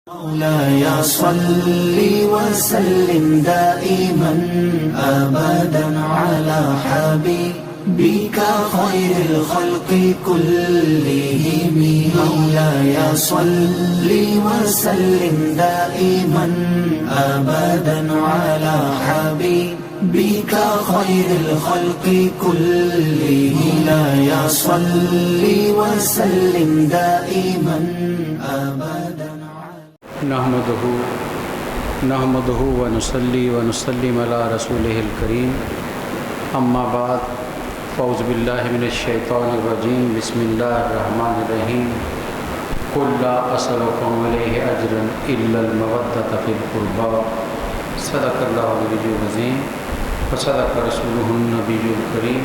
مولاي صل وسلم دائما أبدا على حبيبك خير الخلق كلهم. مولاي صل وسلم دائما أبدا على حبيبك خير الخلق كلهم. مولاي صل وسلم دائما أبدا. نحمده ونصلي ونسلم على رسوله الكريم. اما بعد فاعوذ باللہ من الشیطان الرجیم. بسم اللہ الرحمن الرحیم. قل لا اسألكم علیہ اجرا الا المودۃ فی القربى. صدق اللہ العلی العظیم وصدق رسولہ النبی الکریم.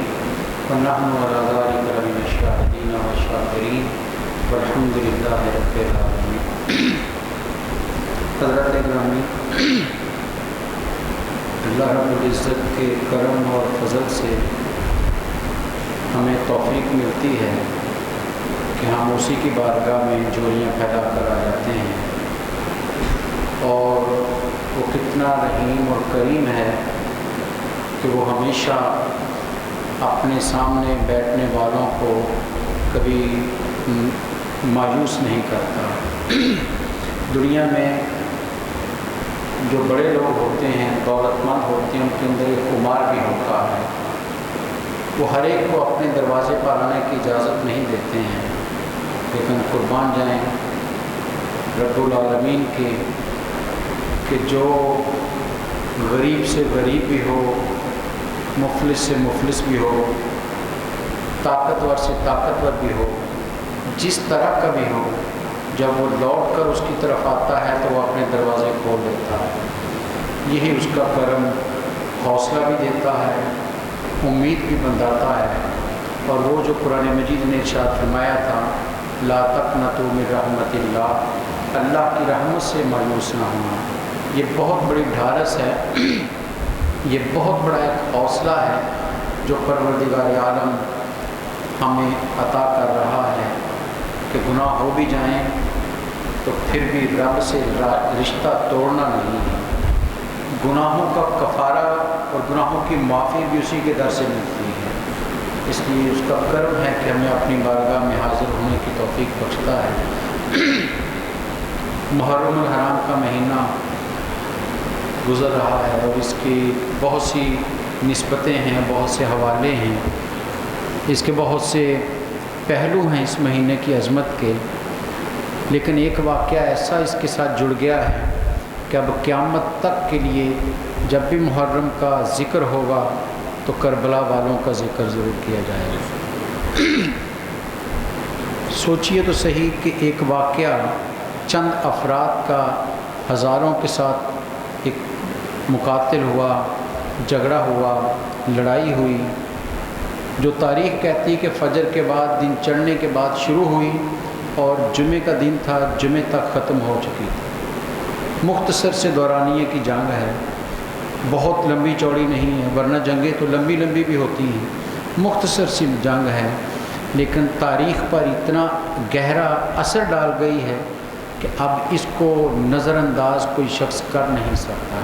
ونحن علی ذلک لمن الشاہدین والشاکرین والحمد للہ رب العالمین. حضرات گرامی، اللہ رب العزت کے کرم اور فضل سے ہمیں توفیق ملتی ہے کہ ہم اسی کی بارگاہ میں جوڑیاں پھیلا کر آ جاتے ہیں، اور وہ کتنا رحیم اور کریم ہے کہ وہ ہمیشہ اپنے سامنے بیٹھنے والوں کو کبھی مایوس نہیں کرتا. دنیا میں جو بڑے لوگ ہوتے ہیں، دولت مند ہوتے ہیں، ان کے اندر ایک خمار بھی ہوتا ہے. وہ ہر ایک کو اپنے دروازے پر آنے کی اجازت نہیں دیتے ہیں، لیکن قربان جائیں رب العالمین کے کہ جو غریب سے غریب بھی ہو، مفلس سے مفلس بھی ہو، طاقتور سے طاقتور بھی ہو، جس طرح کا بھی ہو، جب وہ لوٹ کر اس کی طرف آتا ہے تو وہ اپنے دروازے کھول دیتا ہے. یہی اس کا کرم حوصلہ بھی دیتا ہے، امید بھی بندھاتا ہے. اور وہ جو قرآن مجید نے ارشاد فرمایا تھا، لا تقنطوا من رحمت اللہ، اللہ کی رحمت سے مایوس نہ ہونا، یہ بہت بڑی ڈھارس ہے، یہ بہت بڑا ایک حوصلہ ہے جو پروردگار عالم ہمیں عطا کر رہا ہے کہ گناہ ہو بھی جائیں تو پھر بھی رب سے رشتہ توڑنا نہیں ہے. گناہوں کا کفارہ اور گناہوں کی معافی بھی اسی کے در سے ملتی ہے. اس لیے اس کا کرم ہے کہ ہمیں اپنی بارگاہ میں حاضر ہونے کی توفیق بخشتا ہے. محرم الحرام کا مہینہ گزر رہا ہے اور اس کی بہت سی نسبتیں ہیں، بہت سے حوالے ہیں، اس کے بہت سے پہلو ہیں اس مہینے کی عظمت کے. لیکن ایک واقعہ ایسا اس کے ساتھ جڑ گیا ہے کہ اب قیامت تک کے لیے جب بھی محرم کا ذکر ہوگا تو کربلا والوں کا ذکر ضرور کیا جائے گا. سوچئے تو صحیح کہ ایک واقعہ چند افراد کا ہزاروں کے ساتھ ایک مقاتل ہوا، جھگڑا ہوا، لڑائی ہوئی، جو تاریخ کہتی کہ فجر کے بعد، دن چڑھنے کے بعد شروع ہوئی اور جمعے کا دن تھا، جمعے تک ختم ہو چکی تھی. مختصر سے دورانیے کی جنگ ہے، بہت لمبی چوڑی نہیں ہے، ورنہ جنگیں تو لمبی لمبی بھی ہوتی ہیں. مختصر سی جنگ ہے، لیکن تاریخ پر اتنا گہرا اثر ڈال گئی ہے کہ اب اس کو نظر انداز کوئی شخص کر نہیں سکتا.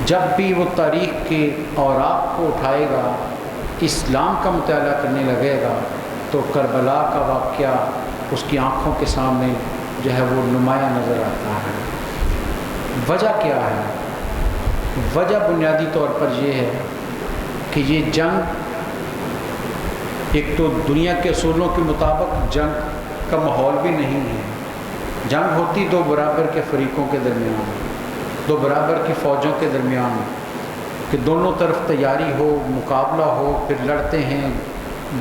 جب بھی وہ تاریخ کے اوراق کو اٹھائے گا، اسلام کا مطالعہ کرنے لگے گا، تو کربلا کا واقعہ اس کی آنکھوں کے سامنے جو ہے وہ نمایاں نظر آتا ہے. وجہ کیا ہے؟ وجہ بنیادی طور پر یہ ہے کہ یہ جنگ ایک تو دنیا کے اصولوں کے مطابق جنگ کا ماحول بھی نہیں ہے. جنگ ہوتی دو برابر کے فریقوں کے درمیان، دو برابر کی فوجوں کے درمیان، کہ دونوں طرف تیاری ہو، مقابلہ ہو، پھر لڑتے ہیں،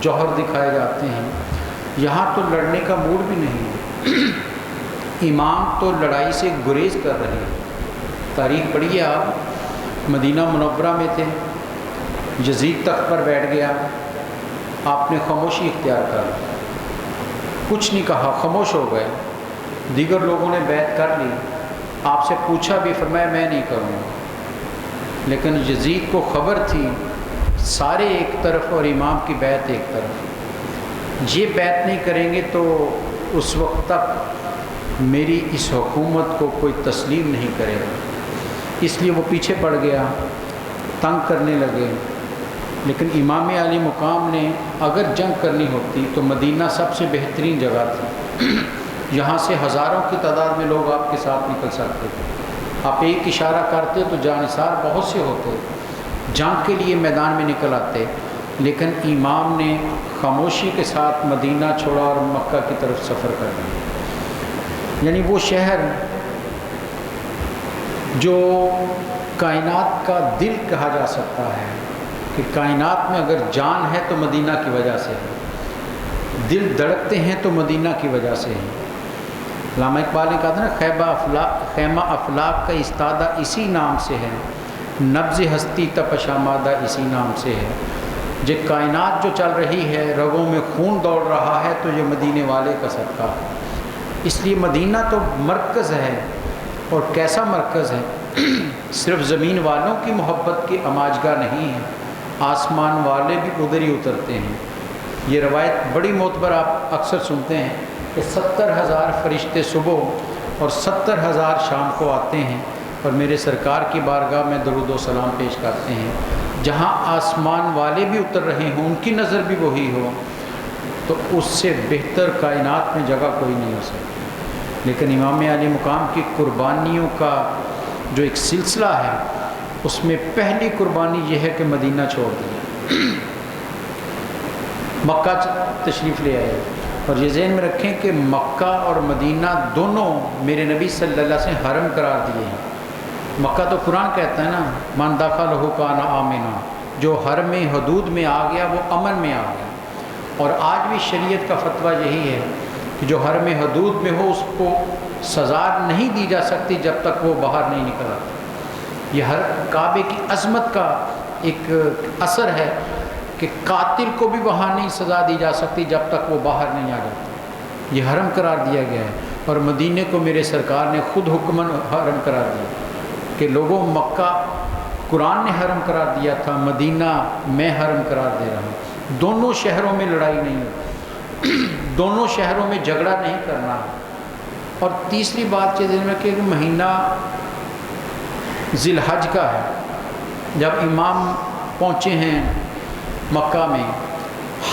جوہر دکھائے جاتے ہیں. یہاں تو لڑنے کا موڈ بھی نہیں ہے. امام تو لڑائی سے گریز کر رہے ہیں. تاریخ پڑھیے آپ، مدینہ منورہ میں تھے، یزید تخت پر بیٹھ گیا، آپ نے خاموشی اختیار کر لی، کچھ نہیں کہا، خاموش ہو گئے. دیگر لوگوں نے بیعت کر لی، آپ سے پوچھا بھی، فرمایا میں نہیں کروں گا. لیکن یزید کو خبر تھی سارے ایک طرف اور امام کی بیعت ایک طرف. یہ بیعت نہیں کریں گے تو اس وقت تک میری اس حکومت کو کوئی تسلیم نہیں کرے گا، اس لیے وہ پیچھے پڑ گیا، تنگ کرنے لگے۔ لیکن امام علی مقام نے اگر جنگ کرنی ہوتی تو مدینہ سب سے بہترین جگہ تھی، یہاں سے ہزاروں کی تعداد میں لوگ آپ کے ساتھ نکل سکتے تھے، آپ ایک اشارہ کرتے تو جانثار بہت سے ہوتے، جنگ کے لیے میدان میں نکل آتے۔ لیکن امام نے خاموشی کے ساتھ مدینہ چھوڑا اور مکہ کی طرف سفر کر دیا۔ یعنی وہ شہر جو کائنات کا دل کہا جا سکتا ہے، کہ کائنات میں اگر جان ہے تو مدینہ کی وجہ سے ہے، دل دھڑکتے ہیں تو مدینہ کی وجہ سے ہے۔ علامہ اقبال نے کہا تھا نا، خیمہ افلاک کا استادہ اسی نام سے ہے، نبض ہستی تپش آمادہ اسی نام سے ہے۔ یہ کائنات جو چل رہی ہے، رگوں میں خون دوڑ رہا ہے، تو یہ مدینے والے کا صدقہ ہے۔ اس لیے مدینہ تو مرکز ہے، اور کیسا مرکز ہے، صرف زمین والوں کی محبت کی اماجگاہ نہیں ہے، آسمان والے بھی ادھر ہی اترتے ہیں۔ یہ روایت بڑی معتبر آپ اکثر سنتے ہیں کہ 70,000 فرشتے صبح اور 70,000 شام کو آتے ہیں اور میرے سرکار کی بارگاہ میں درود و سلام پیش کرتے ہیں۔ جہاں آسمان والے بھی اتر رہے ہوں، ان کی نظر بھی وہی ہو، تو اس سے بہتر کائنات میں جگہ کوئی نہیں ہو سکتی۔ لیکن امام علی مقام کی قربانیوں کا جو ایک سلسلہ ہے، اس میں پہلی قربانی یہ ہے کہ مدینہ چھوڑ دیا، مکہ تشریف لے آئے۔ اور یہ ذہن میں رکھیں کہ مکہ اور مدینہ دونوں میرے نبی صلی اللہ علیہ وسلم نے حرم قرار دیے ہیں۔ مکہ تو قرآن کہتا ہے نا، من دخلہ کان آمنا، جو حرم حدود میں آ گیا وہ امن میں آ گیا۔ اور آج بھی شریعت کا فتویٰ یہی ہے کہ جو حرم حدود میں ہو اس کو سزا نہیں دی جا سکتی جب تک وہ باہر نہیں نکل آتا۔ یہ ہر کعبے کی عظمت کا ایک اثر ہے کہ قاتل کو بھی وہاں نہیں سزا دی جا سکتی جب تک وہ باہر نہیں آ جاتا۔ یہ حرم قرار دیا گیا ہے، اور مدینے کو میرے سرکار نے خود حکمن حرم قرار دیا کہ لوگوں، مکہ قرآن نے حرم قرار دیا تھا، مدینہ میں حرم قرار دے رہا ہوں۔ دونوں شہروں میں لڑائی نہیں ہوتی، دونوں شہروں میں جھگڑا نہیں کرنا۔ اور تیسری بات یہ ذہن میں کہ مہینہ ذی الحج کا ہے، جب امام پہنچے ہیں مکہ میں،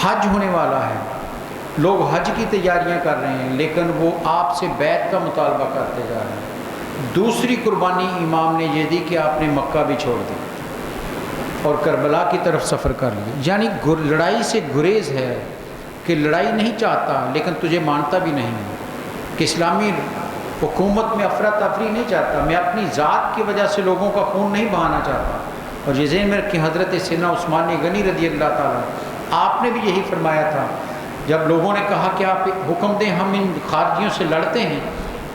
حج ہونے والا ہے، لوگ حج کی تیاریاں کر رہے ہیں، لیکن وہ آپ سے بیعت کا مطالبہ کرتے جا رہے ہیں۔ دوسری قربانی امام نے یہ دی کہ آپ نے مکہ بھی چھوڑ دی اور کربلا کی طرف سفر کر لیا۔ یعنی لڑائی سے گریز ہے کہ لڑائی نہیں چاہتا لیکن تجھے مانتا بھی نہیں ہے، کہ اسلامی حکومت میں افراتفری نہیں چاہتا، میں اپنی ذات کی وجہ سے لوگوں کا خون نہیں بہانا چاہتا۔ اور یہ ذہن میں رکھیں، حضرت سیدنا عثمان غنی رضی اللہ تعالیٰ، آپ نے بھی یہی فرمایا تھا، جب لوگوں نے کہا کہ آپ حکم دیں ہم ان خارجیوں سے لڑتے ہیں،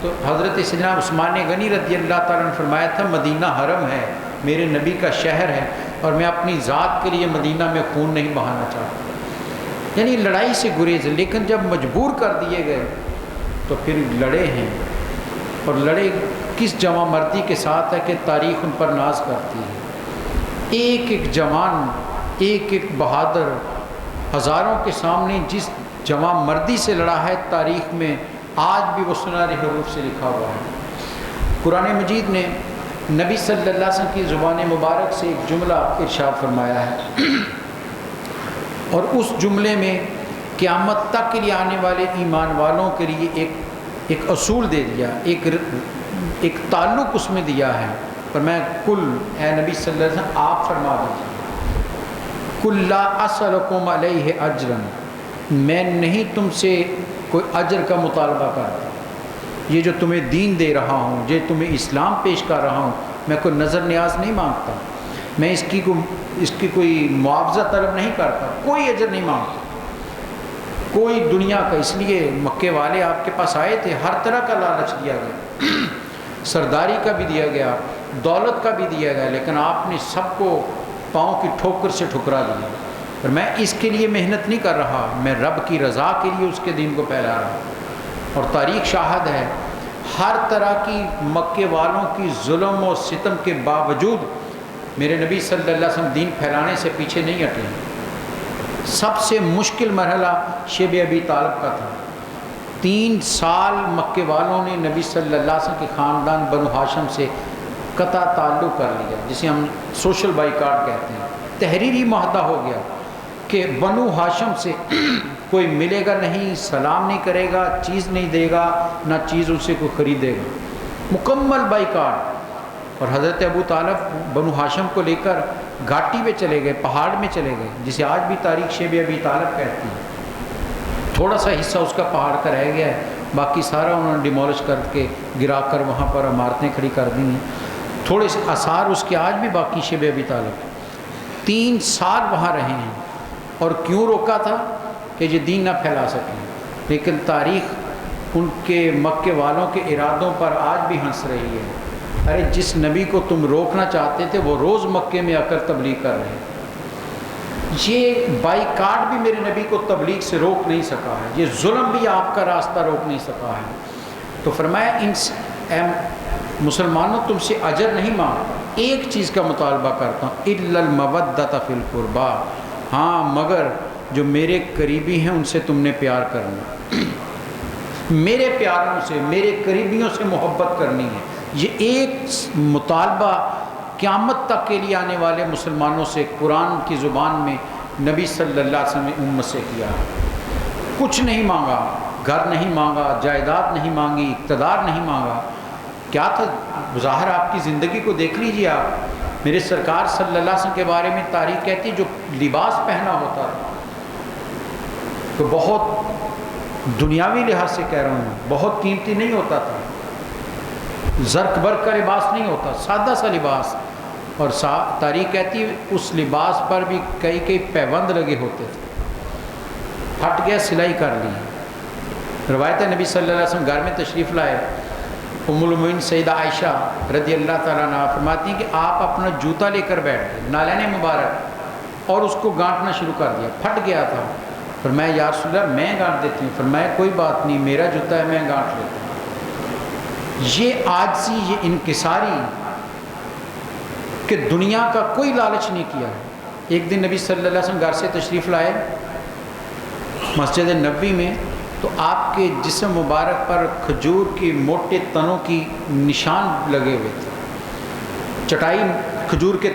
تو حضرت سیدنا عثمان غنی رضی اللہ تعالیٰ نے فرمایا تھا مدینہ حرم ہے، میرے نبی کا شہر ہے، اور میں اپنی ذات کے لیے مدینہ میں خون نہیں بہانا چاہتا۔ یعنی لڑائی سے گریز، لیکن جب مجبور کر دیے گئے تو پھر لڑے ہیں، اور لڑے کس جواں مردی کے ساتھ ہے کہ تاریخ ان پر ناز کرتی ہے۔ ایک ایک جوان، ایک ایک بہادر ہزاروں کے سامنے جس جواں مردی سے لڑا ہے، تاریخ میں آج بھی وہ سنہرے حروف سے لکھا ہوا ہے۔ قرآن مجید نے نبی صلی اللہ علیہ وسلم کی زبان مبارک سے ایک جملہ ارشاد فرمایا ہے، اور اس جملے میں قیامت تک کے لیے آنے والے ایمان والوں کے لیے ایک اصول دے دیا، ایک تعلق اس میں دیا ہے۔ پر میں کل اے نبی صلی اللہ علیہ وسلم آپ فرما دیجیے، کل لا اسألکم علیہ اجرا، میں نہیں تم سے کوئی اجر کا مطالبہ کرتا، یہ جو تمہیں دین دے رہا ہوں، یہ تمہیں اسلام پیش کر رہا ہوں، میں کوئی نظر نیاز نہیں مانگتا، میں اس کی کوئی معاوضہ طلب نہیں کرتا، کوئی اجر نہیں مانگتا، کوئی دنیا کا۔ اس لیے مکے والے آپ کے پاس آئے تھے، ہر طرح کا لالچ دیا گیا، سرداری کا بھی دیا گیا، دولت کا بھی دیا گیا، لیکن آپ نے سب کو پاؤں کی ٹھوکر سے ٹھکرا دیا۔ اور میں اس کے لیے محنت نہیں کر رہا، میں رب کی رضا کے لیے اس کے دین کو پھیلا رہا ہوں۔ اور تاریخ شاہد ہے، ہر طرح کی مکے والوں کی ظلم و ستم کے باوجود میرے نبی صلی اللہ علیہ وسلم دین پھیلانے سے پیچھے نہیں ہٹے۔ سب سے مشکل مرحلہ شیب ابی طالب کا تھا، 3 سال مکے والوں نے نبی صلی اللہ علیہ وسلم کے خاندان بنو ہاشم سے قطع تعلق کر لیا، جسے ہم سوشل بائیکاٹ کہتے ہیں۔ تحریری معاہدہ ہو گیا کہ بنو ہاشم سے کوئی ملے گا نہیں، سلام نہیں کرے گا، چیز نہیں دے گا، نہ چیز ان سے کوئی خریدے گا، مکمل بائیکاٹ۔ اور حضرت ابو طالب بنو ہاشم کو لے کر گھاٹی پہ چلے گئے، پہاڑ میں چلے گئے، جسے آج بھی تاریخ شیب ابی طالب کہتی ہے۔ تھوڑا سا حصہ اس کا پہاڑ کا رہ گیا ہے، باقی سارا انہوں نے ڈیمولش کر کے گرا کر وہاں پر عمارتیں کھڑی کر دی ہیں۔ تھوڑے سے آثار اس کے آج بھی باقی شیب ابی طالب۔ 3 سال وہاں رہے ہیں، اور کیوں روکا تھا؟ کہ یہ دین نہ پھیلا سکیں، لیکن تاریخ ان کے مکے والوں کے ارادوں پر آج بھی ہنس رہی ہے۔ ارے جس نبی کو تم روکنا چاہتے تھے وہ روز مکے میں آ کر تبلیغ کر رہے ہیں۔ یہ بائیکاٹ بھی میرے نبی کو تبلیغ سے روک نہیں سکا ہے، یہ ظلم بھی آپ کا راستہ روک نہیں سکا ہے۔ تو فرمایا اے مسلمانوں تم سے اجر نہیں مانگتا، ایک چیز کا مطالبہ کرتا ہوں، الا المودۃ فی القربیٰ، ہاں مگر جو میرے قریبی ہیں ان سے تم نے پیار کرنا، میرے پیاروں سے، میرے قریبیوں سے محبت کرنی ہے۔ یہ ایک مطالبہ قیامت تک کے لیے آنے والے مسلمانوں سے قرآن کی زبان میں نبی صلی اللہ علیہ وسلم نے امت سے کیا۔ کچھ نہیں مانگا، گھر نہیں مانگا، جائیداد نہیں مانگی، اقتدار نہیں مانگا۔ کیا تھا ظاہر؟ آپ کی زندگی کو دیکھ لیجیے آپ۔ میرے سرکار صلی اللہ علیہ وسلم کے بارے میں تاریخ کہتی ہے جو لباس پہنا ہوتا تھا تو بہت دنیاوی لحاظ سے کہہ رہا ہوں، بہت قیمتی نہیں ہوتا تھا، زرق برق کا لباس نہیں ہوتا، سادہ سا لباس۔ اور تاریخ کہتی ہے اس لباس پر بھی کئی پیوند لگے ہوتے تھے، پھٹ گیا سلائی کر لی۔ روایت نبی صلی اللہ علیہ وسلم گھر میں تشریف لائے، ام المؤمنین سیدہ عائشہ رضی اللہ تعالیٰ عنہا فرماتی ہیں کہ آپ اپنا جوتا لے کر بیٹھ گئے، نالین مبارک، اور اس کو گانٹنا شروع کر دیا، پھٹ گیا تھا۔ فرمایا یا رسول اللہ میں گانٹ دیتی ہوں۔ فرمایا کوئی بات نہیں، میرا جوتا ہے، میں گانٹ لیتا ہوں۔ یہ عاجزی، یہ انکساری کہ دنیا کا کوئی لالچ نہیں کیا ہے۔ ایک دن نبی صلی اللہ علیہ وسلم گھر سے تشریف لائے مسجد نبوی میں، تو آپ کے جسم مبارک پر کھجور کی موٹے تنوں کی نشان لگے ہوئے تھے۔ چٹائی کھجور کے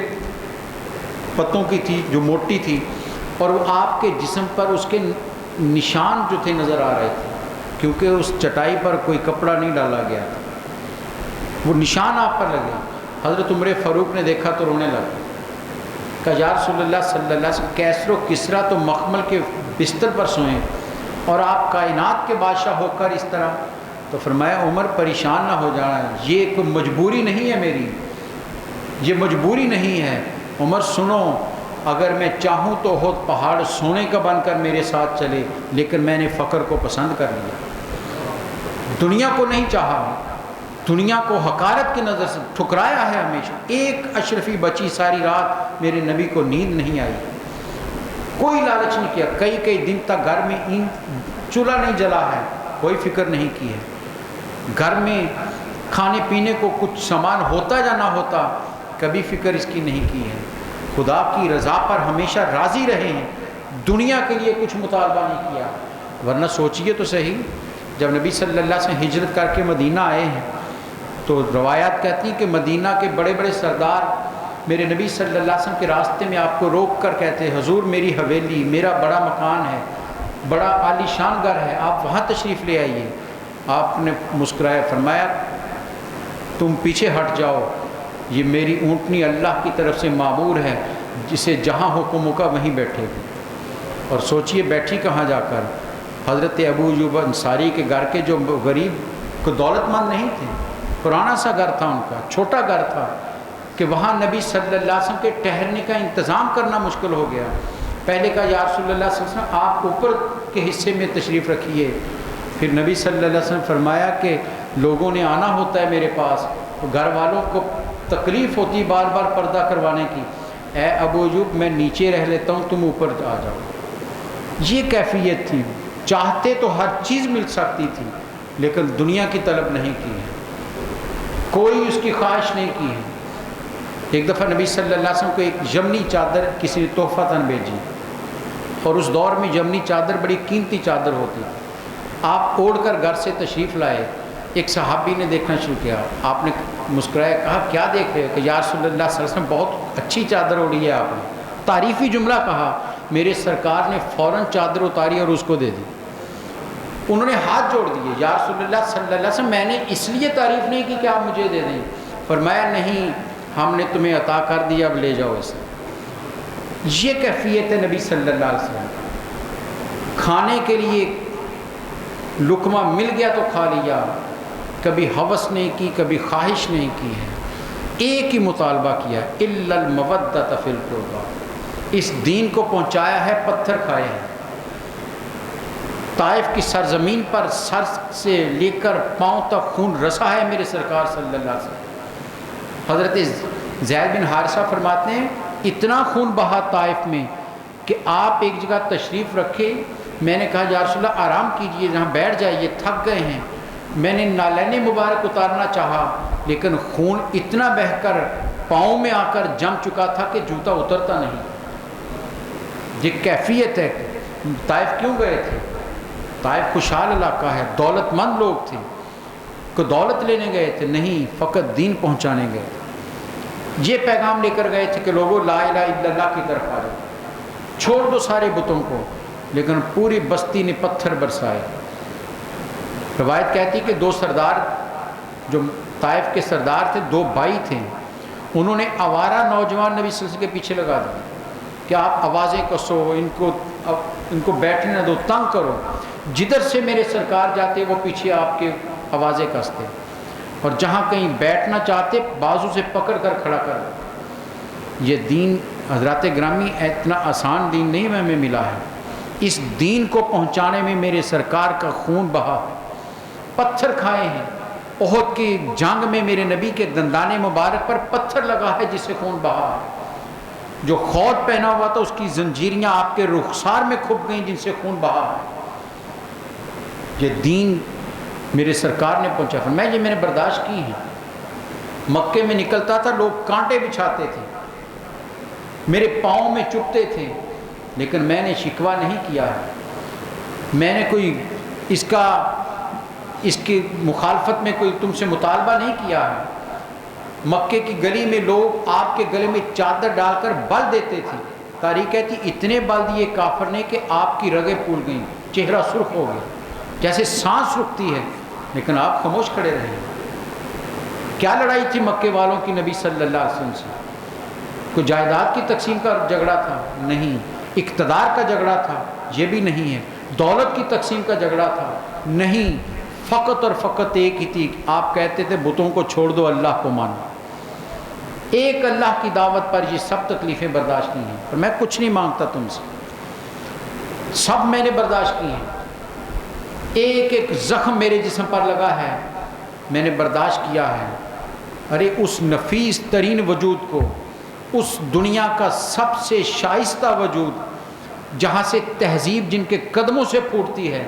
پتوں کی تھی جو موٹی تھی، اور وہ آپ کے جسم پر اس کے نشان جو تھے نظر آ رہے تھے، کیونکہ اس چٹائی پر کوئی کپڑا نہیں ڈالا گیا تھا، وہ نشان آپ پر لگے۔ حضرت عمر فاروق نے دیکھا تو رونے لگا، کہا یا رسول اللہ صلی اللہ علیہ وسلم کیسر و کسریٰ تو مخمل کے بستر پر سوئیں اور آپ کائنات کے بادشاہ ہو کر اس طرح؟ تو فرمایا عمر پریشان نہ ہو جانا، یہ کوئی مجبوری نہیں ہے میری، یہ مجبوری نہیں ہے۔ عمر سنو، اگر میں چاہوں تو احد پہاڑ سونے کا بن کر میرے ساتھ چلے، لیکن میں نے فقر کو پسند کر لیا، دنیا کو نہیں چاہا، دنیا کو حقارت کی نظر سے ٹھکرایا ہے ہمیشہ۔ ایک اشرفی بچی ساری رات میرے نبی کو نیند نہیں آئی، کوئی لالچ نہیں کیا، کئی دن تک گھر میں چولہا نہیں جلا ہے، کوئی فکر نہیں کی ہے، گھر میں کھانے پینے کو کچھ سامان ہوتا یا نہ ہوتا کبھی فکر اس کی نہیں کی ہے۔ خدا کی رضا پر ہمیشہ راضی رہے ہیں، دنیا کے لیے کچھ مطالبہ نہیں کیا۔ ورنہ سوچئے تو صحیح، جب نبی صلی اللہ علیہ وسلم ہجرت کر کے مدینہ آئے ہیں تو روایات کہتی ہیں کہ مدینہ کے بڑے بڑے سردار میرے نبی صلی اللہ علیہ وسلم کے راستے میں آپ کو روک کر کہتے ہیں حضور میری حویلی، میرا بڑا مکان ہے، بڑا عالی شان گھر ہے، آپ وہاں تشریف لے آئیے۔ آپ نے مسکرائے، فرمایا تم پیچھے ہٹ جاؤ، یہ میری اونٹنی اللہ کی طرف سے معمور ہے، جسے جہاں حکم ہوگا وہیں بیٹھے گی۔ اور سوچئے بیٹھی کہاں جا کر؟ حضرت ابو ایوب انصاری کے گھر کے جو غریب کو دولت مند نہیں تھے، پرانا سا گھر تھا ان کا، چھوٹا گھر تھا، کہ وہاں نبی صلی اللہ علیہ وسلم کے ٹھہرنے کا انتظام کرنا مشکل ہو گیا۔ پہلے کہا یا رسول اللہ صلی اللہ علیہ وسلم آپ اوپر کے حصے میں تشریف رکھیے۔ پھر نبی صلی اللہ علیہ وسلم فرمایا کہ لوگوں نے آنا ہوتا ہے میرے پاس، تو گھر والوں کو تکلیف ہوتی بار بار پردہ کروانے کی، اے ابو ایوب میں نیچے رہ لیتا ہوں، تم اوپر آ جاؤ۔ یہ کیفیت تھی، چاہتے تو ہر چیز مل سکتی تھی، لیکن دنیا کی طلب نہیں کی ہے، کوئی اس کی خواہش نہیں کی ہے۔ ایک دفعہ نبی صلی اللہ علیہ وسلم کو ایک یمنی چادر کسی نے تحفہ تن بھیجی، اور اس دور میں یمنی چادر بڑی قیمتی چادر ہوتی، آپ اوڑھ کر گھر سے تشریف لائے، ایک صحابی نے دیکھنا شروع کیا، آپ نے مسکرایا، کہا کیا دیکھ رہے ہو؟ کہ یا رسول اللہ صلی اللہ علیہ وسلم بہت اچھی چادر اوڑھی ہے آپ نے، تعریفی جملہ کہا، میرے سرکار نے فوراً چادر اتاری اور اس کو دے دی۔ انہوں نے ہاتھ جوڑ دیے، یا رسول اللہ صلی اللہ علیہ وسلم میں نے اس لیے تعریف نہیں کی کہ آپ مجھے دے دیں۔ فرمایا نہیں، ہم نے تمہیں عطا کر دیا، اب لے جاؤ اسے۔ یہ کیفیت ہے نبی صلی اللہ علیہ وسلم، کھانے کے لیے لقمہ مل گیا تو کھا لیا، کبھی ہوس نہیں کی، کبھی خواہش نہیں کی ہے، ایک ہی مطالبہ کیا، الا المودۃ فی القربیٰ، اس دین کو پہنچایا ہے، پتھر کھائے ہیں۔ طائف کی سرزمین پر سر سے لے کر پاؤں تک خون رسا ہے میرے سرکار صلی اللہ علیہ وسلم۔ حضرت زید بن حارثہ فرماتے ہیں اتنا خون بہا طائف میں کہ آپ ایک جگہ تشریف رکھے، میں نے کہا یا رسول اللہ آرام کیجئے، جہاں بیٹھ جائیے، تھک گئے ہیں۔ میں نے نالین مبارک اتارنا چاہا لیکن خون اتنا بہہ کر پاؤں میں آ کر جم چکا تھا کہ جوتا اترتا نہیں۔ یہ کیفیت ہے۔ طائف کیوں گئے تھے؟ طائف خوشحال علاقہ ہے، دولت مند لوگ تھے، کو دولت لینے گئے تھے نہیں، فقط دین پہنچانے گئے تھے۔ یہ پیغام لے کر گئے تھے کہ لوگوں لا الہ الا اللہ کی طرف آ جاؤ، چھوڑ دو سارے بتوں کو، لیکن پوری بستی نے پتھر برسائے۔ روایت کہتی کہ دو سردار جو طائف کے سردار تھے، دو بھائی تھے، انہوں نے آوارہ نوجوان نبی صلی اللہ علیہ وسلم کے پیچھے لگا دیا کہ آپ آوازیں کسو، ان کو بیٹھنے نہ دو، تنگ کرو، جدھر سے میرے سرکار جاتے وہ پیچھے آپ کے آوازیں کستے، اور جہاں کہیں بیٹھنا چاہتے بازو سے پکڑ کر کھڑا کر دیتے۔ یہ دین حضرات گرامی اتنا آسان دین نہیں ہمیں ملا ہے، اس دین کو پہنچانے میں میرے سرکار کا خون بہا، پتھر کھائے ہیں۔ احد کی جنگ میں میرے نبی کے دندان مبارک پر پتھر لگا ہے جس سے خون بہا ہے، جو خود پہنا ہوا تھا اس کی زنجیریاں آپ کے رخسار میں کھپ گئیں جن سے خون بہا ہے۔ یہ دین میرے سرکار نے پہنچا، فرمایا یہ میں نے برداشت کی ہے۔ مکے میں نکلتا تھا لوگ کانٹے بچھاتے تھے، میرے پاؤں میں چبھتے تھے، لیکن میں نے شکوہ نہیں کیا ہے، میں نے کوئی اس کی مخالفت میں کوئی تم سے مطالبہ نہیں کیا ہے۔ مکے کی گلی میں لوگ آپ کے گلے میں چادر ڈال کر بل دیتے تھے، تاریخ کہتی اتنے بل دیے کافر نے کہ آپ کی رگیں پھول گئیں، چہرہ سرخ ہو گیا جیسے سانس رکتی ہے، لیکن آپ خاموش کھڑے رہے۔ کیا لڑائی تھی مکے والوں کی نبی صلی اللہ علیہ وسلم سے؟ کوئی جائیداد کی تقسیم کا جھگڑا تھا؟ نہیں۔ اقتدار کا جھگڑا تھا؟ یہ بھی نہیں ہے۔ دولت کی تقسیم کا جھگڑا تھا؟ نہیں۔ فقط اور فقط ایک ہی تھی، آپ کہتے تھے بتوں کو چھوڑ دو، اللہ کو مانو۔ ایک اللہ کی دعوت پر یہ سب تکلیفیں برداشت کی ہیں، اور میں کچھ نہیں مانگتا تم سے، سب میں نے برداشت کی ہیں۔ ایک ایک زخم میرے جسم پر لگا ہے، میں نے برداشت کیا ہے۔ ارے اس نفیس ترین وجود کو، اس دنیا کا سب سے شائستہ وجود جہاں سے تہذیب جن کے قدموں سے پھوٹتی ہے،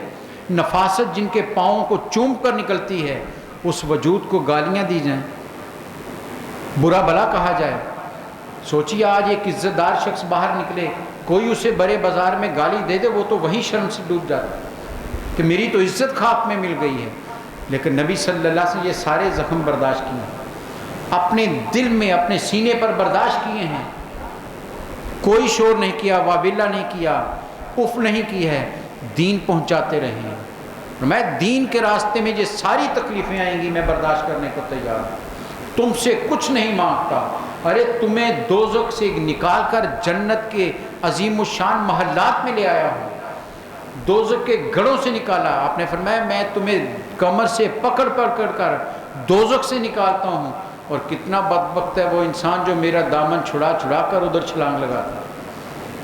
نفاست جن کے پاؤں کو چوم کر نکلتی ہے، اس وجود کو گالیاں دی جائیں، برا بھلا کہا جائے۔ سوچیے آج ایک عزت دار شخص باہر نکلے، کوئی اسے بڑے بازار میں گالی دے دے، وہ تو وہی شرم سے ڈوب جاتا ہے کہ میری تو عزت خاک میں مل گئی ہے۔ لیکن نبی صلی اللہ علیہ وسلم یہ سارے زخم برداشت کیے ہیں، اپنے دل میں اپنے سینے پر برداشت کیے ہیں، کوئی شور نہیں کیا، واویلا نہیں کیا، اف نہیں کی ہے، دین پہنچاتے رہے ہیں۔ میں دین کے راستے میں یہ ساری تکلیفیں آئیں گی، میں برداشت کرنے کو تیار ہوں، تم سے کچھ نہیں مانگتا۔ ارے تمہیں دوزخ سے نکال کر جنت کے عظیم الشان محلات میں لے آیا ہوں، دوزخ کے گڑھوں سے نکالا۔ آپ نے فرمایا میں تمہیں کمر سے پکڑ کر دوزخ سے نکالتا ہوں، اور کتنا بدبخت ہے وہ انسان جو میرا دامن چھڑا کر ادھر چھلانگ لگاتا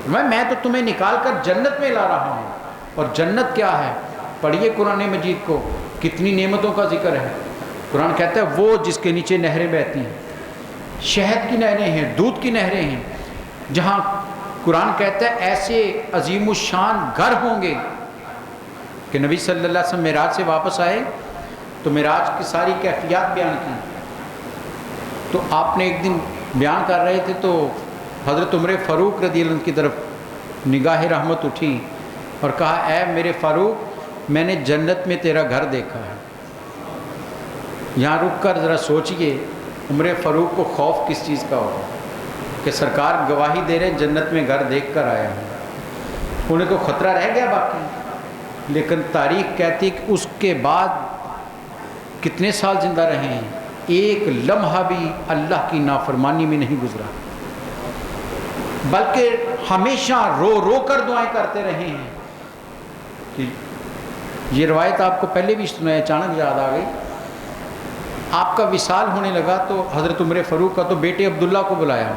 ہے۔ میں تو تمہیں نکال کر جنت میں لا رہا ہوں، اور جنت کیا ہے؟ پڑھیے قرآن مجید کو، کتنی نعمتوں کا ذکر ہے۔ قرآن کہتا ہے وہ جس کے نیچے نہریں بہتی ہیں، شہد کی نہریں ہیں، دودھ کی نہریں ہیں، جہاں قرآن کہتا ہے ایسے عظیم الشان گھر ہوں گے کہ نبی صلی اللہ علیہ وسلم معراج سے واپس آئے تو معراج کی ساری کیفیات بیان کی، تو آپ نے ایک دن بیان کر رہے تھے تو حضرت عمر فاروق رضی اللہ عنہ کی طرف نگاہ رحمت اٹھی اور کہا اے میرے فاروق، میں نے جنت میں تیرا گھر دیکھا ہے۔ یہاں رک کر ذرا سوچئے عمر فاروق کو خوف کس چیز کا ہوگا کہ سرکار گواہی دے رہے جنت میں گھر دیکھ کر آیا ہوں، انہیں تو خطرہ رہ گیا باقی، لیکن تاریخ کہتی کہ اس کے بعد کتنے سال زندہ رہے ہیں، ایک لمحہ بھی اللہ کی نافرمانی میں نہیں گزرا، بلکہ ہمیشہ رو رو کر دعائیں کرتے رہے ہیں۔ کہ یہ روایت آپ کو پہلے بھی سنا ہے، اچانک یاد آ گئی۔ آپ کا وصال ہونے لگا تو حضرت عمر فاروق کا تو بیٹے عبداللہ کو بلایا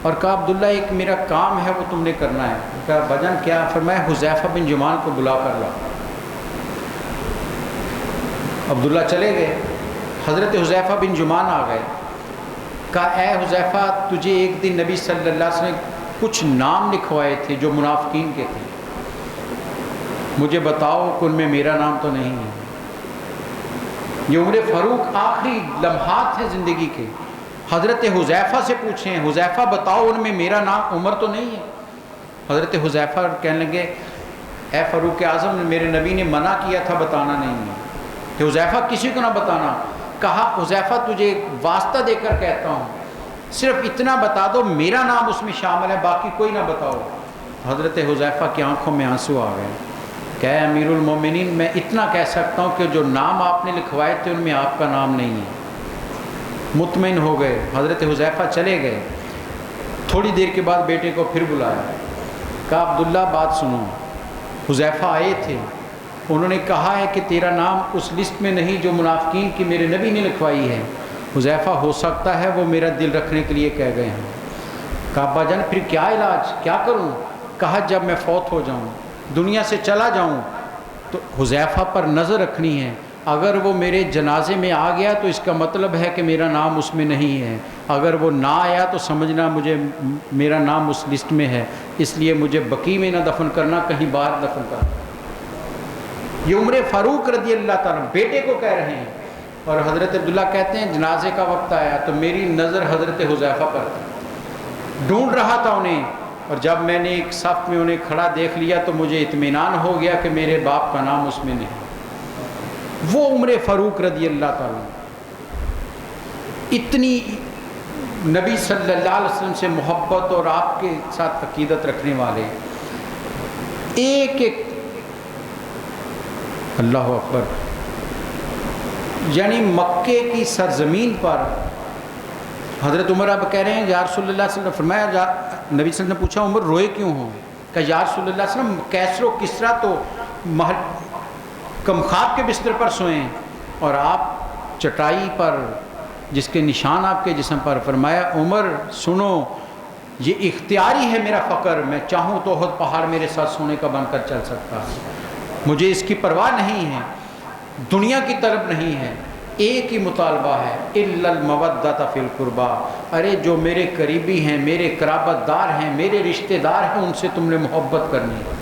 اور کہا عبداللہ ایک میرا کام ہے وہ تم نے کرنا ہے۔ کہا بجن کیا؟ فرمایا حذیفہ بن جمان کو بلا کر لا۔ عبداللہ چلے گئے، حضرت حذیفہ بن جمان آ گئے، کہا اے حذیفہ تجھے ایک دن نبی صلی اللہ علیہ وسلم نے کچھ نام لکھوائے تھے جو منافقین کے تھے، مجھے بتاؤ کہ ان میں میرا نام تو نہیں ہے۔ یہ عمر فاروق آخری لمحات ہیں زندگی کے، حضرت حذیفہ سے پوچھیں حذیفہ بتاؤ ان میں میرا نام عمر تو نہیں ہے؟ حضرت حذیفہ کہنے لگے اے فاروق اعظم، میرے نبی نے منع کیا تھا بتانا نہیں ہے کہ حذیفہ کسی کو نہ بتانا۔ کہا حذیفہ تجھے واسطہ دے کر کہتا ہوں صرف اتنا بتا دو میرا نام اس میں شامل ہے، باقی کوئی نہ بتاؤ۔ حضرت حذیفہ کی آنکھوں میں آنسو آ گئے کہ اے امیر المومنین میں اتنا کہہ سکتا ہوں کہ جو نام آپ نے لکھوائے تھے ان میں آپ کا نام نہیں ہے۔ مطمئن ہو گئے، حضرت حذیفہ چلے گئے۔ تھوڑی دیر کے بعد بیٹے کو پھر بلایا، کہا عبداللہ بات سنو۔ حذیفہ آئے تھے، انہوں نے کہا ہے کہ تیرا نام اس لسٹ میں نہیں جو منافقین کی میرے نبی نے لکھوائی ہے۔ حذیفہ ہو سکتا ہے وہ میرا دل رکھنے کے لیے کہہ گئے ہیں۔ کہا ابا جان پھر کیا علاج، کیا کروں؟ کہا جب میں فوت ہو جاؤں، دنیا سے چلا جاؤں تو حذیفہ پر نظر رکھنی ہے، اگر وہ میرے جنازے میں آ گیا تو اس کا مطلب ہے کہ میرا نام اس میں نہیں ہے، اگر وہ نہ آیا تو سمجھنا مجھے میرا نام اس لسٹ میں ہے، اس لیے مجھے بقیع میں نہ دفن کرنا، کہیں باہر دفن کرنا۔ یہ عمر فاروق رضی اللہ تعالیٰ بیٹے کو کہہ رہے ہیں، اور حضرت عبداللہ کہتے ہیں جنازے کا وقت آیا تو میری نظر حضرت حذیفہ پر تھی، ڈھونڈ رہا تھا انہیں، اور جب میں نے ایک صف میں انہیں کھڑا دیکھ لیا تو مجھے اطمینان ہو گیا کہ میرے باپ کا نام اس میں نہیں۔ وہ عمر فاروق رضی اللہ تعالیٰ اتنی نبی صلی اللہ علیہ وسلم سے محبت اور آپ کے ساتھ عقیدت رکھنے والے، ایک ایک اللہ اکبر، یعنی مکے کی سرزمین پر حضرت عمر اب کہہ رہے ہیں یا رسول اللہ صلی اللہ علیہ وسلم، فرمایا نبی صلی اللہ علیہ وسلم نے پوچھا عمر روئے کیوں ہو؟ کہ یا رسول اللہ صلی اللہ علیہ وسلم کیسر و کسرا تو کمخاب کے بستر پر سوئیں اور آپ چٹائی پر جس کے نشان آپ کے جسم پر۔ فرمایا عمر سنو، یہ اختیاری ہے میرا فقر، میں چاہوں تو احد پہاڑ میرے ساتھ سونے کا بن کر چل سکتا، مجھے اس کی پرواہ نہیں ہے، دنیا کی طلب نہیں ہے، ایک ہی مطالبہ ہے الا المودۃ فی القربى، ارے جو میرے قریبی ہیں، میرے قرابت دار ہیں، میرے رشتہ دار ہیں، ان سے تم نے محبت کرنی ہے،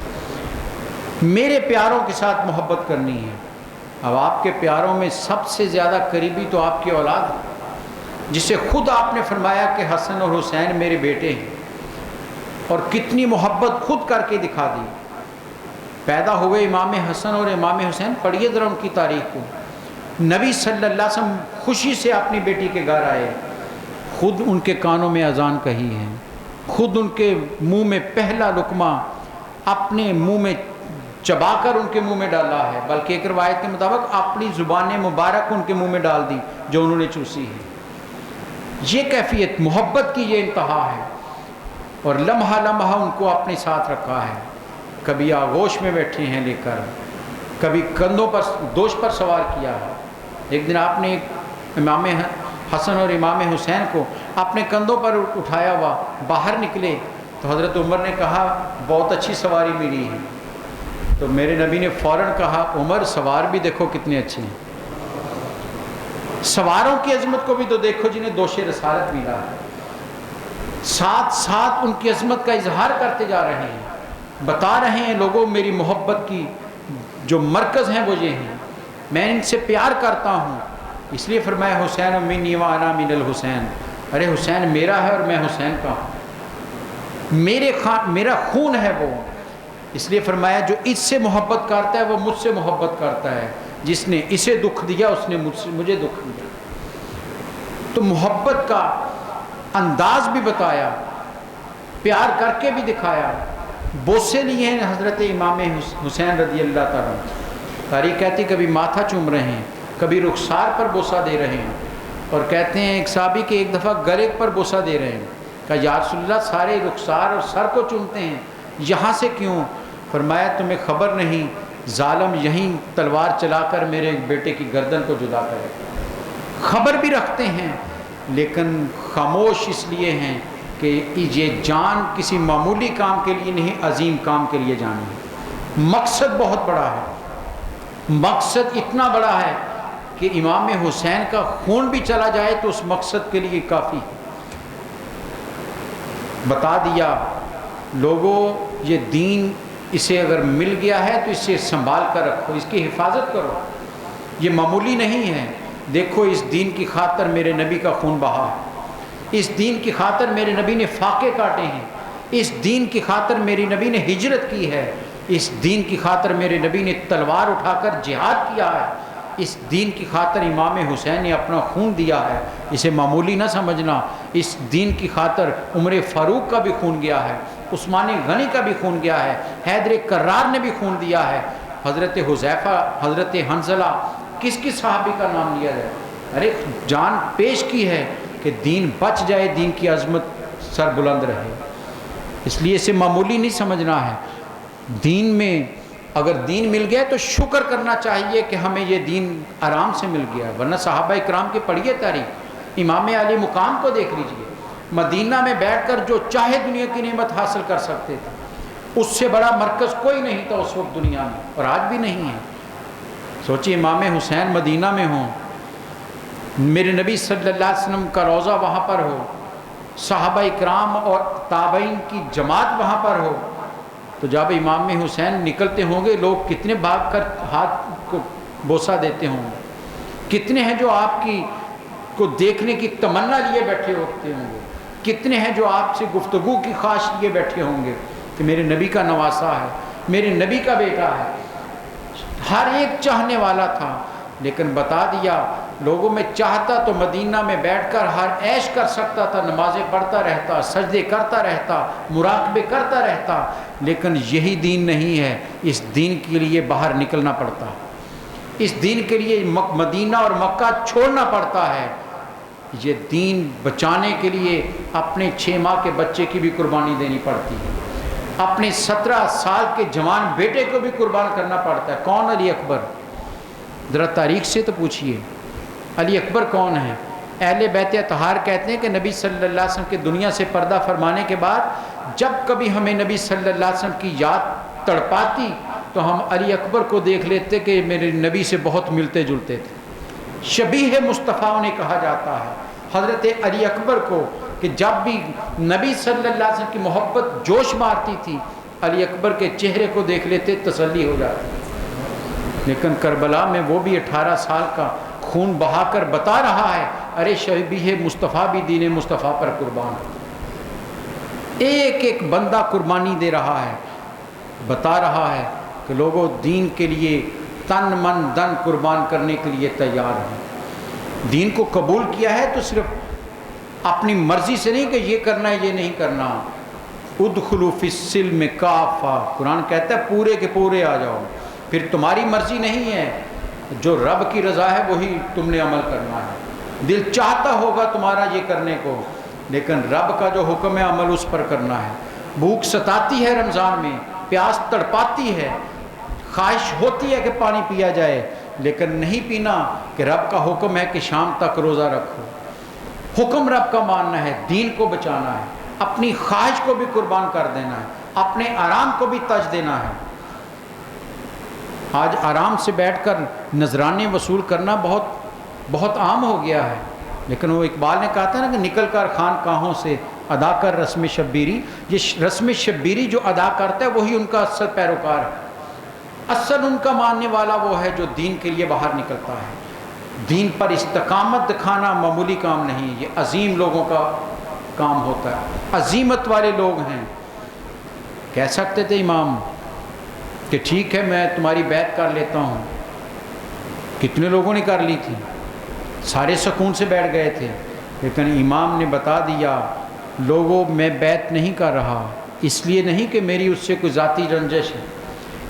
میرے پیاروں کے ساتھ محبت کرنی ہے۔ اب آپ کے پیاروں میں سب سے زیادہ قریبی تو آپ کی اولاد ہے، جسے خود آپ نے فرمایا کہ حسن اور حسین میرے بیٹے ہیں، اور کتنی محبت خود کر کے دکھا دی۔ پیدا ہوئے امام حسن اور امام حسین، پڑھیے ذرا ان کی تاریخ کو۔ نبی صلی اللہ علیہ وسلم خوشی سے اپنی بیٹی کے گھر آئے، خود ان کے کانوں میں اذان کہی ہے، خود ان کے منہ میں پہلا لقمہ اپنے منہ میں چبا کر ان کے منہ میں ڈالا ہے، بلکہ ایک روایت کے مطابق اپنی زبان مبارک ان کے منہ میں ڈال دی جو انہوں نے چوسی ہے۔ یہ کیفیت محبت کی یہ انتہا ہے، اور لمحہ لمحہ ان کو اپنے ساتھ رکھا ہے، کبھی آغوش میں بیٹھے ہیں لے کر، کبھی کندھوں پر دوش پر سوار کیا ہے۔ ایک دن آپ نے امام حسن اور امام حسین کو اپنے کندھوں پر اٹھایا ہوا باہر نکلے تو حضرت عمر نے کہا بہت اچھی سواری ملی ہے، تو میرے نبی نے فوراً کہا عمر سوار بھی دیکھو کتنے اچھے ہیں، سواروں کی عظمت کو بھی تو دیکھو جنہیں دوش رسالت ملا ہے، ساتھ ساتھ ان کی عظمت کا اظہار کرتے جا رہے ہیں، بتا رہے ہیں لوگوں میری محبت کی جو مرکز ہیں وہ یہ ہیں، میں ان سے پیار کرتا ہوں، اس لیے فرمایا حسین منی وانا من الحسین، ارے حسین میرا ہے اور میں حسین کا ہوں، میرا خون ہے وہ، اس لیے فرمایا جو اس سے محبت کرتا ہے وہ مجھ سے محبت کرتا ہے، جس نے اسے دکھ دیا اس نے مجھے دکھ دیا۔ تو محبت کا انداز بھی بتایا، پیار کر کے بھی دکھایا۔ بوسے لیے ہیں حضرت امام حسین رضی اللہ تعالیٰ عنہ۔ تاریخ کہتی کبھی ماتھا چوم رہے ہیں، کبھی رخسار پر بوسہ دے رہے ہیں، اور کہتے ہیں ایک صحابی کے ایک دفعہ گلے پر بوسہ دے رہے ہیں، کہا یا رسول اللہ سارے رخسار اور سر کو چومتے ہیں، یہاں سے کیوں؟ فرمایا تمہیں خبر نہیں، ظالم یہیں تلوار چلا کر میرے بیٹے کی گردن کو جدا کرے۔ خبر بھی رکھتے ہیں لیکن خاموش اس لیے ہیں کہ یہ جان کسی معمولی کام کے لیے نہیں، عظیم کام کے لیے جانی ہے۔ مقصد بہت بڑا ہے، مقصد اتنا بڑا ہے کہ امام حسین کا خون بھی چلا جائے تو اس مقصد کے لیے کافی ہے۔ بتا دیا لوگوں یہ دین اسے اگر مل گیا ہے تو اسے سنبھال کر رکھو، اس کی حفاظت کرو، یہ معمولی نہیں ہے۔ دیکھو اس دین کی خاطر میرے نبی کا خون بہا ہے، اس دین کی خاطر میرے نبی نے فاقے کاٹے ہیں، اس دین کی خاطر میری نبی نے ہجرت کی ہے، اس دین کی خاطر میرے نبی نے تلوار اٹھا کر جہاد کیا ہے، اس دین کی خاطر امام حسین نے اپنا خون دیا ہے، اسے معمولی نہ سمجھنا۔ اس دین کی خاطر عمر فاروق کا بھی خون گیا ہے، عثمان غنی کا بھی خون گیا ہے، حیدر کرار نے بھی خون دیا ہے، حضرت حذیفہ، حضرت حنظلہ، کس کس صحابی کا نام لیا جائے، ارے جان پیش کی ہے کہ دین بچ جائے، دین کی عظمت سر بلند رہے۔ اس لیے اسے معمولی نہیں سمجھنا ہے۔ دین میں اگر دین مل گیا تو شکر کرنا چاہیے کہ ہمیں یہ دین آرام سے مل گیا، ورنہ صحابہ اکرام کی پڑھیے تاریخ، امام علی مقام کو دیکھ لیجئے، مدینہ میں بیٹھ کر جو چاہے دنیا کی نعمت حاصل کر سکتے تھے، اس سے بڑا مرکز کوئی نہیں تھا اس وقت دنیا میں، اور آج بھی نہیں ہے۔ سوچیے امام حسین مدینہ میں ہوں، میرے نبی صلی اللہ علیہ وسلم کا روضہ وہاں پر ہو، صحابہ اکرام اور تابعین کی جماعت وہاں پر ہو، تو جب امام حسین نکلتے ہوں گے لوگ کتنے بھاگ کر ہاتھ کو بوسہ دیتے ہوں گے، کتنے ہیں جو آپ کی کو دیکھنے کی تمنا لیے بیٹھے ہوتے ہوں گے، کتنے ہیں جو آپ سے گفتگو کی خواہش لیے بیٹھے ہوں گے کہ میرے نبی کا نواسا ہے، میرے نبی کا بیٹا ہے۔ ہر ایک چاہنے والا تھا، لیکن بتا دیا لوگوں میں چاہتا تو مدینہ میں بیٹھ کر ہر عیش کر سکتا تھا، نمازیں پڑھتا رہتا، سجدے کرتا رہتا، مراقبے کرتا رہتا، لیکن یہی دین نہیں ہے۔ اس دین کے لیے باہر نکلنا پڑتا، اس دین کے لیے مدینہ اور مکہ چھوڑنا پڑتا ہے۔ یہ دین بچانے کے لیے اپنے 6 ماہ کے بچے کی بھی قربانی دینی پڑتی ہے، اپنے 17 سال کے جوان بیٹے کو بھی قربان کرنا پڑتا ہے۔ کون علی اکبر؟ ذرا تاریخ سے تو پوچھئے علی اکبر کون ہے؟ اہل بیت اطہار کہتے ہیں کہ نبی صلی اللہ علیہ وسلم کے دنیا سے پردہ فرمانے کے بعد جب کبھی ہمیں نبی صلی اللہ علیہ وسلم کی یاد تڑپاتی تو ہم علی اکبر کو دیکھ لیتے کہ میرے نبی سے بہت ملتے جلتے تھے۔ شبیہ مصطفیٰ انہیں کہا جاتا ہے حضرت علی اکبر کو، کہ جب بھی نبی صلی اللہ علیہ وسلم کی محبت جوش مارتی تھی علی اکبر کے چہرے کو دیکھ لیتے، تسلی ہو جاتی۔ لیکن کربلا میں وہ بھی 18 سال کا خون بہا کر بتا رہا ہے ارے شبیہ مصطفیٰ بھی دین مصطفیٰ پر قربان ہے۔ ایک ایک بندہ قربانی دے رہا ہے، بتا رہا ہے کہ لوگوں دین کے لیے تن من دن قربان کرنے کے لیے تیار ہیں۔ دین کو قبول کیا ہے تو صرف اپنی مرضی سے نہیں کہ یہ کرنا ہے یہ نہیں کرنا۔ ادخلوا فی السلم کافہ، قرآن کہتا ہے پورے کے پورے آ جاؤ، پھر تمہاری مرضی نہیں ہے، جو رب کی رضا ہے وہی تم نے عمل کرنا ہے۔ دل چاہتا ہوگا تمہارا یہ کرنے کو، لیکن رب کا جو حکم ہے عمل اس پر کرنا ہے۔ بھوک ستاتی ہے رمضان میں، پیاس تڑپاتی ہے، خواہش ہوتی ہے کہ پانی پیا جائے، لیکن نہیں پینا کہ رب کا حکم ہے کہ شام تک روزہ رکھو۔ حکم رب کا ماننا ہے، دین کو بچانا ہے، اپنی خواہش کو بھی قربان کر دینا ہے، اپنے آرام کو بھی تج دینا ہے۔ آج آرام سے بیٹھ کر نذرانے وصول کرنا بہت عام ہو گیا ہے، لیکن وہ اقبال نے کہا تھا نا کہ نکل کر خانقاہوں سے ادا کر رسم شبیری، یہ رسم شبیری جو ادا کرتا ہے وہی ان کا اصل پیروکار ہے۔ اصل ان کا ماننے والا وہ ہے جو دین کے لیے باہر نکلتا ہے۔ دین پر استقامت دکھانا معمولی کام نہیں، یہ عظیم لوگوں کا کام ہوتا ہے، عظیمت والے لوگ ہیں۔ کہہ سکتے تھے امام کہ ٹھیک ہے میں تمہاری بیعت کر لیتا ہوں. کتنے لوگوں نے کر لی تھی, سارے سکون سے بیٹھ گئے تھے, لیکن امام نے بتا دیا لوگوں میں بیعت نہیں کر رہا, اس لیے نہیں کہ میری اس سے کوئی ذاتی رنجش ہے,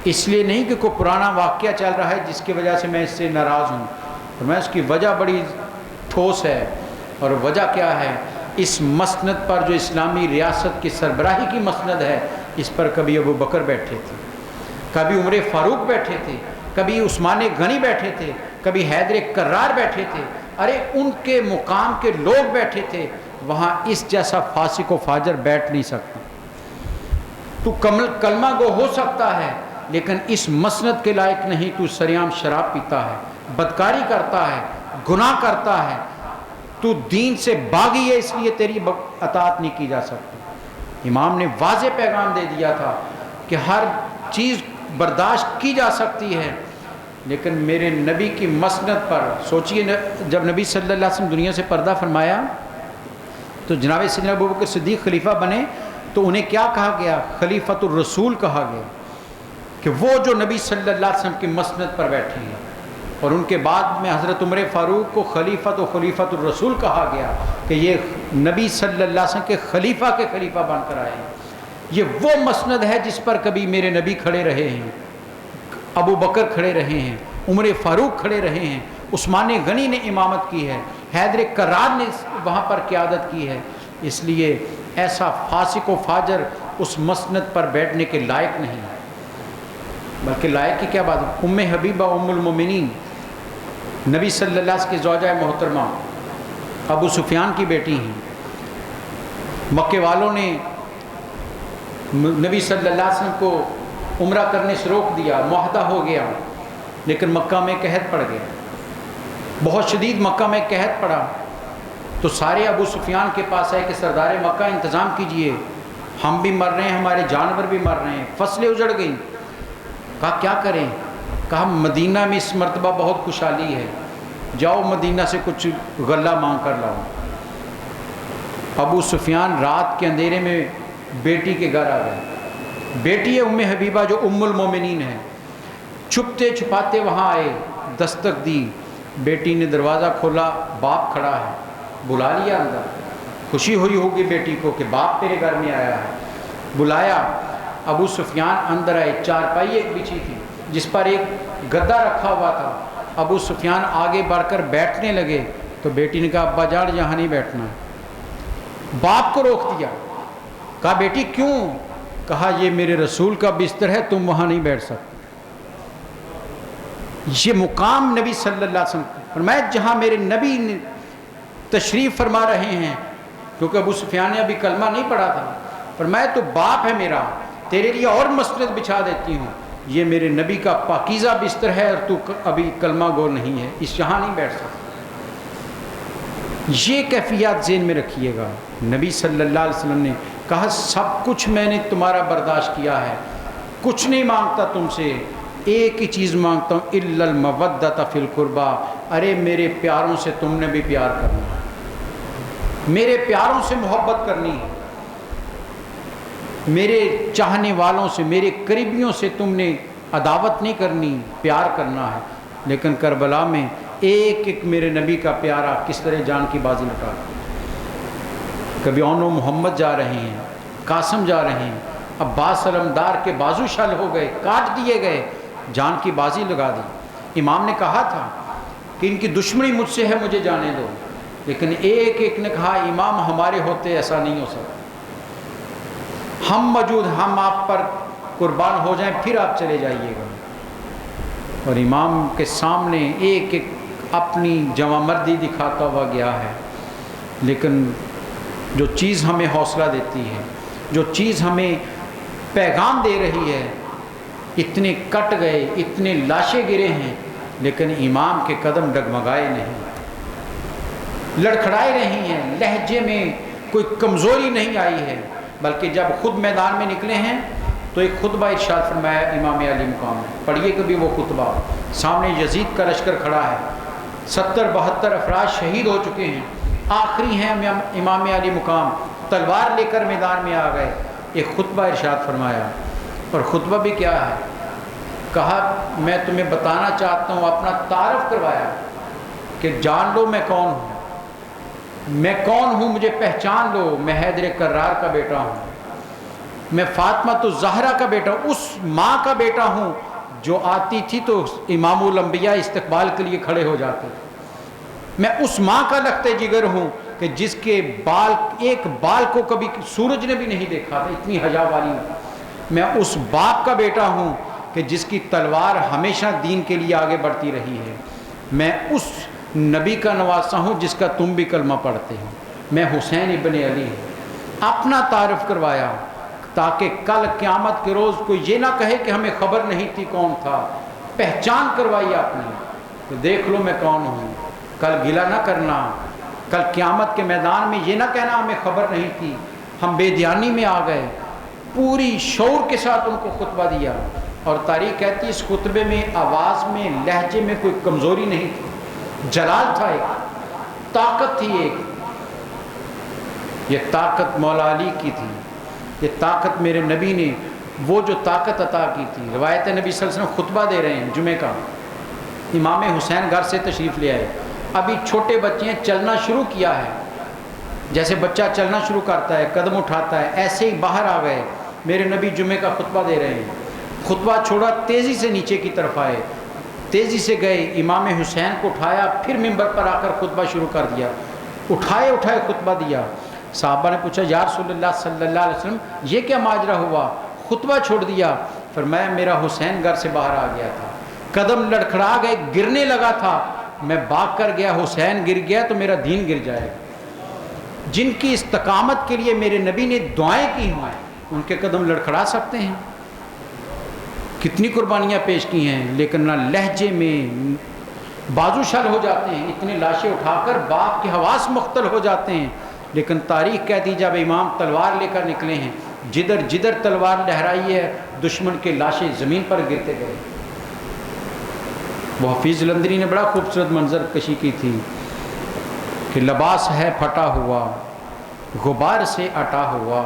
اس لیے نہیں کہ کوئی پرانا واقعہ چل رہا ہے جس کی وجہ سے میں اس سے ناراض ہوں. اور میں اس کی وجہ بڑی ٹھوس ہے, اور وجہ کیا ہے, اس مسند پر جو اسلامی ریاست کی سربراہی کی مسند ہے, اس پر کبھی ابو بکر بیٹھے تھے, کبھی عمر فاروق بیٹھے تھے, کبھی عثمان غنی بیٹھے تھے, کبھی حیدر کرار بیٹھے تھے. ارے ان کے مقام کے لوگ بیٹھے تھے, وہاں اس جیسا فاسق و فاجر بیٹھ نہیں سکتا. تو کلمہ گو ہو سکتا ہے لیکن اس مسند کے لائق نہیں. تو سریعام شراب پیتا ہے, بدکاری کرتا ہے, گناہ کرتا ہے, تو دین سے باغی ہے, اس لیے تیری اطاعت نہیں کی جا سکتی. امام نے واضح پیغام دے دیا تھا کہ ہر چیز برداشت کی جا سکتی ہے, لیکن میرے نبی کی مسند پر سوچئے. جب نبی صلی اللہ علیہ وسلم دنیا سے پردہ فرمایا تو جناب سیدنا ابوبکر صدیق خلیفہ بنے, تو انہیں کیا کہا گیا؟ خلیفۃ الرسول کہا گیا, کہ وہ جو نبی صلی اللہ علیہ وسلم کی مسند پر بیٹھے ہیں. اور ان کے بعد میں حضرت عمر فاروق کو خلیفۃ الرسول کہا گیا, کہ یہ نبی صلی اللہ علیہ وسلم کے خلیفہ بن کر آئے ہیں. یہ وہ مسند ہے جس پر کبھی میرے نبی کھڑے رہے ہیں, ابو بکر کھڑے رہے ہیں, عمر فاروق کھڑے رہے ہیں, عثمان غنی نے امامت کی ہے, حیدر کرار نے وہاں پر قیادت کی ہے. اس لیے ایسا فاسق و فاجر اس مسند پر بیٹھنے کے لائق نہیں ہے. بلکہ لائق کی کیا بات ہے, ام حبیبہ ام المومنین نبی صلی اللہ علیہ وسلم کی زوجہ محترمہ ابو سفیان کی بیٹی ہیں. مکے والوں نے نبی صلی اللہ علیہ وسلم کو عمرہ کرنے سے روک دیا, معاہدہ ہو گیا, لیکن مکہ میں قحط پڑ گیا, بہت شدید مکہ میں قحط پڑا. تو سارے ابو سفیان کے پاس آئے کہ سردار مکہ انتظام کیجئے, ہم بھی مر رہے ہیں, ہمارے جانور بھی مر رہے ہیں, فصلیں اجڑ گئیں. کہا کیا کریں؟ کہا مدینہ میں اس مرتبہ بہت خوشحالی ہے, جاؤ مدینہ سے کچھ غلہ مانگ کر لاؤ. ابو سفیان رات کے اندھیرے میں بیٹی کے گھر آ گئے. بیٹی ہے ام حبیبہ جو ام المومنین ہے, چھپتے چھپاتے وہاں آئے, دستک دی. بیٹی نے دروازہ کھولا, باپ کھڑا ہے, بلا لیا اندر. خوشی ہوئی ہوگی بیٹی کو کہ باپ تیرے گھر میں آیا ہے. بلایا, ابو سفیان اندر آئے. چارپائی ایک بچھی تھی جس پر ایک گدا رکھا ہوا تھا. ابو سفیان آگے بڑھ کر بیٹھنے لگے تو بیٹی نے کہا ابا جان یہاں نہیں بیٹھنا. باپ کو روک دیا. کہا بیٹی کیوں؟ کہا یہ میرے رسول کا بستر ہے, تم وہاں نہیں بیٹھ سکتے. یہ مقام نبی صلی اللہ علیہ وسلم فرمایا جہاں میرے نبی تشریف فرما رہے ہیں, کیونکہ ابو سفیان نے ابھی کلمہ نہیں پڑھا تھا. فرمایا تو باپ ہے میرا, تیرے لیے اور مسند بچھا دیتی ہوں, یہ میرے نبی کا پاکیزہ بستر ہے اور تو ابھی کلمہ گو نہیں ہے, اس یہاں نہیں بیٹھ سکتا. یہ کیفیات ذہن میں رکھیے گا. نبی صلی اللہ علیہ وسلم نے کہا سب کچھ میں نے تمہارا برداشت کیا ہے, کچھ نہیں مانگتا تم سے, ایک ہی چیز مانگتا ہوں, الا المودۃ فی القربى. ارے میرے پیاروں سے تم نے بھی پیار کرنا, میرے پیاروں سے محبت کرنی ہے, میرے چاہنے والوں سے, میرے قریبیوں سے تم نے عداوت نہیں کرنی, پیار کرنا ہے. لیکن کربلا میں ایک ایک میرے نبی کا پیارا کس طرح جان کی بازی لٹا. کبھی اونو محمد جا رہے ہیں, قاسم جا رہے ہیں, عباس علمدار کے بازو شل ہو گئے, کاٹ دیے گئے, جان کی بازی لگا دی. امام نے کہا تھا کہ ان کی دشمنی مجھ سے ہے, مجھے جانے دو, لیکن ایک ایک نے کہا امام ہمارے ہوتے ایسا نہیں ہو سکتا, ہم موجود, ہم آپ پر قربان ہو جائیں پھر آپ چلے جائیے گا. اور امام کے سامنے ایک ایک اپنی جوان مردی دکھاتا ہوا گیا ہے. لیکن جو چیز ہمیں حوصلہ دیتی ہے, جو چیز ہمیں پیغام دے رہی ہے, اتنے کٹ گئے, اتنے لاشیں گرے ہیں, لیکن امام کے قدم ڈگمگائے نہیں, لڑکھڑائے نہیں ہیں, لہجے میں کوئی کمزوری نہیں آئی ہے, بلکہ جب خود میدان میں نکلے ہیں تو ایک خطبہ ارشاد فرمایا امام علی مقام نے. پڑھیے کبھی وہ خطبہ. سامنے یزید کا لشکر کھڑا ہے, 70-72 افراد شہید ہو چکے ہیں, آخری ہیں امام علی مقام, تلوار لے کر میدان میں آ گئے. ایک خطبہ ارشاد فرمایا, اور خطبہ بھی کیا ہے, کہا میں تمہیں بتانا چاہتا ہوں، اپنا تعارف کروایا کہ جان لو میں کون ہوں، میں کون ہوں مجھے پہچان لو، میں حیدر کرار کا بیٹا ہوں، میں فاطمہ الزہرا کا بیٹا ہوں، اس ماں کا بیٹا ہوں جو آتی تھی تو امام الانبیاء استقبال کے لیے کھڑے ہو جاتے تھے، میں اس ماں کا لخت جگر ہوں کہ جس کے بال ایک بال کو کبھی سورج نے بھی نہیں دیکھا تھا، اتنی حیا والی ہوں، میں اس باپ کا بیٹا ہوں کہ جس کی تلوار ہمیشہ دین کے لیے آگے بڑھتی رہی ہے، میں اس نبی کا نواسا ہوں جس کا تم بھی کلمہ پڑھتے ہو، میں حسین ابن علی ہوں۔ اپنا تعارف کروایا تاکہ کل قیامت کے روز کوئی یہ نہ کہے کہ ہمیں خبر نہیں تھی کون تھا، پہچان کروائی آپ نے کہ دیکھ لو میں کون ہوں، کل گلہ نہ کرنا، کل قیامت کے میدان میں یہ نہ کہنا ہمیں خبر نہیں تھی، ہم بے دیانی میں آ گئے۔ پوری شعور کے ساتھ ان کو خطبہ دیا، اور تاریخ کہتی ہے اس خطبے میں آواز میں لہجے میں کوئی کمزوری نہیں تھی، جلال تھا، ایک طاقت تھی، ایک یہ طاقت مولا علی کی تھی، یہ طاقت میرے نبی نے وہ جو طاقت عطا کی تھی۔ روایت نبی صلی اللہ علیہ وسلم خطبہ دے رہے ہیں جمعے کا، امام حسین گھر سے تشریف لے آئے، ابھی چھوٹے بچے ہیں، چلنا شروع کیا ہے، جیسے بچہ چلنا شروع کرتا ہے قدم اٹھاتا ہے، ایسے ہی باہر آ گئے، میرے نبی جمعے کا خطبہ دے رہے ہیں، خطبہ چھوڑا تیزی سے نیچے کی طرف آئے، تیزی سے گئے، امام حسین کو اٹھایا، پھر ممبر پر آ کر خطبہ شروع کر دیا، اٹھائے خطبہ دیا۔ صحابہ نے پوچھا یا رسول اللہ صلی اللہ علیہ وسلم یہ کیا ماجرا ہوا، خطبہ چھوڑ دیا؟ فرمایا میرا حسین گھر سے باہر آ گیا تھا، قدم لڑکھڑا گئے، گرنے لگا تھا، میں بھاگ کر گیا، حسین گر گیا تو میرا دین گر جائے گا۔ جن کی استقامت کے لیے میرے نبی نے دعائیں کی ہیں ان کے قدم لڑکھڑا سکتے ہیں؟ کتنی قربانیاں پیش کی ہیں، لیکن نہ لہجے میں بازو شل ہو جاتے ہیں، اتنے لاشیں اٹھا کر باپ کے حواس مختل ہو جاتے ہیں، لیکن تاریخ کہتی جب امام تلوار لے کر نکلے ہیں، جدھر جدھر تلوار لہرائی ہے دشمن کے لاشیں زمین پر گرتے گئے۔ وہ حفیظ لندری نے بڑا خوبصورت منظر کشی کی تھی کہ لباس ہے پھٹا ہوا، غبار سے اٹا ہوا،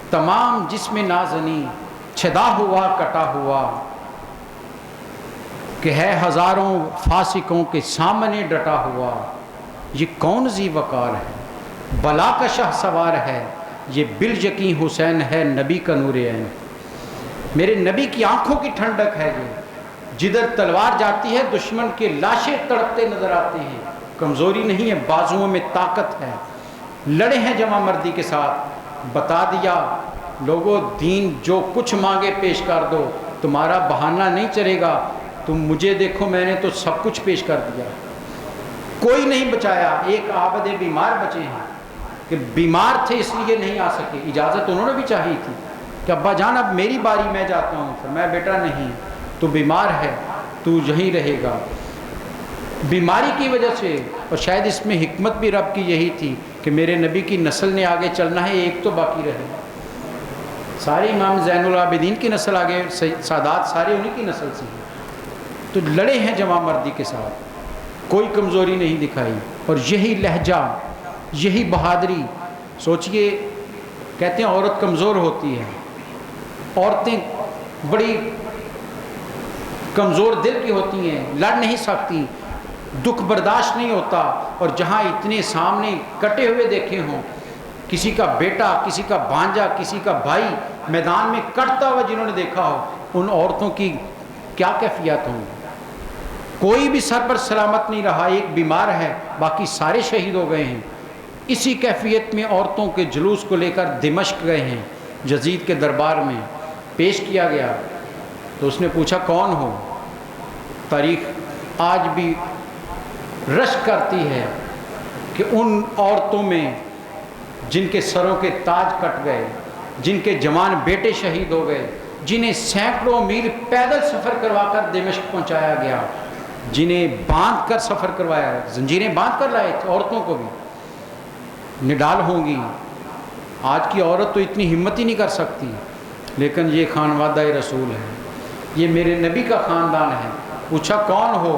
تمام جسم نازنی چھدا ہوا کٹا ہوا، کہ ہے ہزاروں فاسقوں کے سامنے ڈٹا ہوا، یہ کون ذی وقار ہے، بلا کا شاہ سوار ہے، یہ بالیقین حسین ہے نبی کا نور عین، میرے نبی کی آنکھوں کی ٹھنڈک ہے یہ، جدھر تلوار جاتی ہے دشمن کے لاشیں تڑپتے نظر آتے ہیں، کمزوری نہیں ہے، بازوؤں میں طاقت ہے، لڑے ہیں جمع مردی کے ساتھ، بتا دیا لوگوں دین جو کچھ مانگے پیش کر دو، تمہارا بہانہ نہیں چلے گا، تم مجھے دیکھو میں نے تو سب کچھ پیش کر دیا، کوئی نہیں بچایا، ایک عابد بیمار بچے ہیں کہ بیمار تھے اس لیے نہیں آ سکے، اجازت انہوں نے بھی چاہی تھی کہ ابا جان اب میری باری میں جاتا ہوں، فرمایا بیٹا نہیں، تو بیمار ہے تو یہیں رہے گا، بیماری کی وجہ سے، اور شاید اس میں حکمت بھی رب کی یہی تھی کہ میرے نبی کی نسل نے آگے چلنا ہے، ایک تو باقی رہے، سارے امام زین العابدین کی نسل آگے، سادات سارے انہی کی نسل سے ہیں، تو لڑے ہیں جمع مردی کے ساتھ، کوئی کمزوری نہیں دکھائی، اور یہی لہجہ، یہی بہادری، سوچئے کہتے ہیں عورت کمزور ہوتی ہے، عورتیں بڑی کمزور دل کی ہوتی ہیں، لڑ نہیں سکتی، دکھ برداشت نہیں ہوتا، اور جہاں اتنے سامنے کٹے ہوئے دیکھے ہوں، کسی کا بیٹا، کسی کا بھانجا، کسی کا بھائی میدان میں کٹتا ہوا جنہوں نے دیکھا ہو، ان عورتوں کی کیا کیفیت ہوں، کوئی بھی سر پر سلامت نہیں رہا، ایک بیمار ہے باقی سارے شہید ہو گئے ہیں۔ اسی کیفیت میں عورتوں کے جلوس کو لے کر دمشق گئے ہیں، یزید کے دربار میں پیش کیا گیا، تو اس نے پوچھا کون ہو؟ تاریخ آج بھی رشک کرتی ہے کہ ان عورتوں میں جن کے سروں کے تاج کٹ گئے، جن کے جوان بیٹے شہید ہو گئے، جنہیں سینکڑوں میل پیدل سفر کروا کر دمشق پہنچایا گیا، جنہیں باندھ کر سفر کروایا، زنجیریں باندھ کر لائے تھے، عورتوں کو بھی نڈال ہوں گی۔ آج کی عورت تو اتنی ہمت ہی نہیں کر سکتی، لیکن یہ خانوادہ رسول ہے، یہ میرے نبی کا خاندان ہے۔ پوچھا کون ہو؟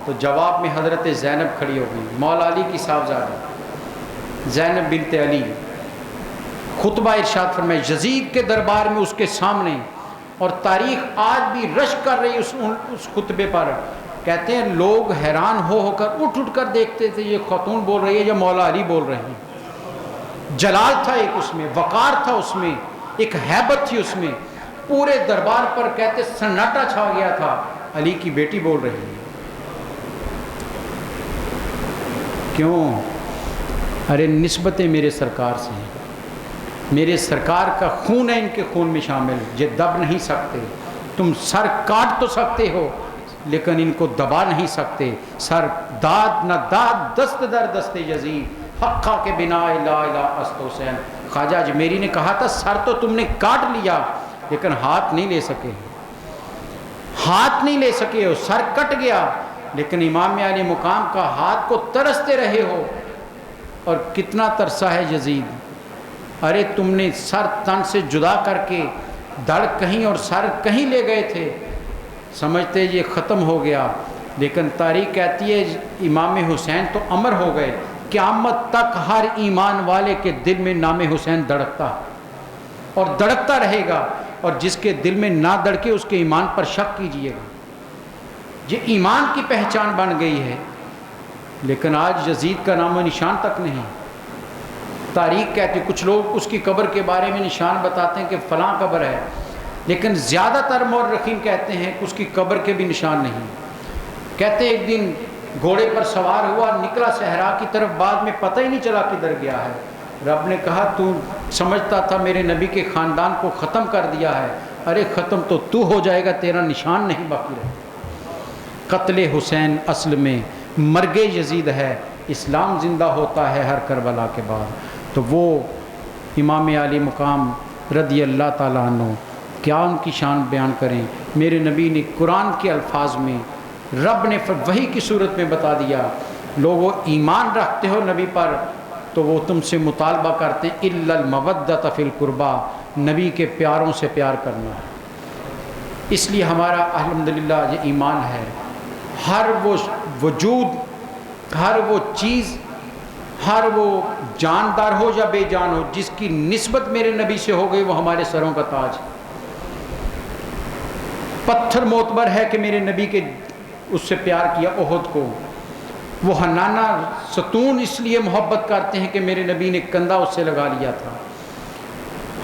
تو جواب میں حضرت زینب کھڑی ہو گئی، مولا علی کی صاحبزادی زینب بنت علی، خطبہ ارشاد فرمائے، یزید کے دربار میں اس کے سامنے اور تاریخ آج بھی رشک کر رہی اس خطبے پر. کہتے ہیں لوگ حیران ہو کر اٹھ کر دیکھتے تھے یہ خاتون بول رہی ہے یا مولا علی بول رہے ہیں. جلال تھا ایک اس میں، وقار تھا اس میں، ایک ہیبت تھی اس میں. پورے دربار پر کہتے سناٹا چھا گیا تھا، علی کی بیٹی بول رہی ہے. کیوں؟ ارے نسبتیں میرے سرکار سے ہیں، میرے سرکار کا خون ہے ان کے خون میں شامل، یہ دب نہیں سکتے. تم سر کاٹ تو سکتے ہو لیکن ان کو دبا نہیں سکتے. سر داد نہ داد، دست در دست یزید، حقا کے بنا لا الہ است حسین. خواجہ اجمیری نے کہا تھا سر تو تم نے کاٹ لیا لیکن ہاتھ نہیں لے سکے، ہاتھ نہیں لے سکے ہو، سر کٹ گیا لیکن امام علی مقام کا ہاتھ کو ترستے رہے ہو. اور کتنا ترسا ہے یزید. ارے تم نے سر تن سے جدا کر کے دڑ کہیں اور سر کہیں لے گئے تھے، سمجھتے یہ ختم ہو گیا. لیکن تاریخ کہتی ہے امام حسین تو امر ہو گئے. قیامت تک ہر ایمان والے کے دل میں نام حسین دھڑکتا اور دھڑکتا رہے گا، اور جس کے دل میں نہ دھڑکے اس کے ایمان پر شک کیجئے گا. یہ ایمان کی پہچان بن گئی ہے. لیکن آج یزید کا نام و نشان تک نہیں. تاریخ کہتی، کچھ لوگ اس کی قبر کے بارے میں نشان بتاتے ہیں کہ فلاں قبر ہے، لیکن زیادہ تر مورخین کہتے ہیں کہ اس کی قبر کے بھی نشان نہیں. کہتے ہیں ایک دن گھوڑے پر سوار ہوا، نکلا صحرا کی طرف، بعد میں پتہ ہی نہیں چلا کدھر گیا ہے. رب نے کہا تو سمجھتا تھا میرے نبی کے خاندان کو ختم کر دیا ہے، ارے ختم تو ہو جائے گا، تیرا نشان نہیں باقی رہے. قتل حسین اصل میں مرگ یزید ہے. اسلام زندہ ہوتا ہے ہر کربلا کے بعد. تو وہ امام علی مقام رضی اللہ تعالیٰ عنہ، کیا ان کی شان بیان کریں. میرے نبی نے قرآن کے الفاظ میں، رب نے وحی کی صورت میں بتا دیا. لوگوں ایمان رکھتے ہو نبی پر تو وہ تم سے مطالبہ کرتے ہیں الا المودۃ فی القربى، نبی کے پیاروں سے پیار کرنا. اس لیے ہمارا الحمدللہ یہ ایمان ہے. ہر وہ وجود، ہر وہ چیز، ہر وہ جاندار ہو یا بے جان ہو جس کی نسبت میرے نبی سے ہو گئی وہ ہمارے سروں کا تاج. پتھر معتبر ہے کہ میرے نبی کے اس سے پیار کیا احد کو. وہ حنانہ ستون اس لیے محبت کرتے ہیں کہ میرے نبی نے کندھا اس سے لگا لیا تھا.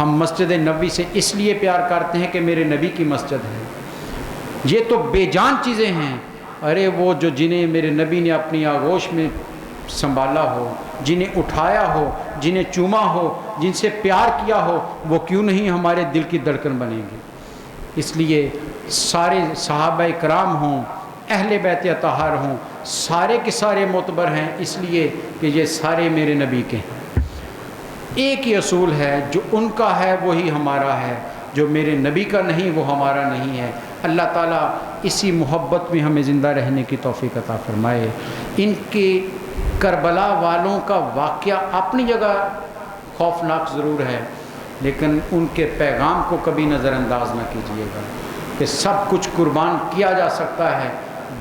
ہم مسجد نبوی سے اس لیے پیار کرتے ہیں کہ میرے نبی کی مسجد ہے. یہ تو بے جان چیزیں ہیں. ارے وہ جو جنہیں میرے نبی نے اپنی آغوش میں سنبھالا ہو، جنہیں اٹھایا ہو، جنہیں چوما ہو، جن سے پیار کیا ہو، وہ کیوں نہیں ہمارے دل کی دھڑکن بنیں گے. اس لیے سارے صحابہ کرام ہوں، اہل بیت اطہار ہوں، سارے کے سارے معتبر ہیں اس لیے کہ یہ سارے میرے نبی کے ہیں. ایک ہی اصول ہے، جو ان کا ہے وہی ہمارا ہے، جو میرے نبی کا نہیں وہ ہمارا نہیں ہے. اللہ تعالیٰ اسی محبت میں ہمیں زندہ رہنے کی توفیق عطا فرمائے. ان کے کربلا والوں کا واقعہ اپنی جگہ خوفناک ضرور ہے، لیکن ان کے پیغام کو کبھی نظر انداز نہ کیجیے گا کہ سب کچھ قربان کیا جا سکتا ہے،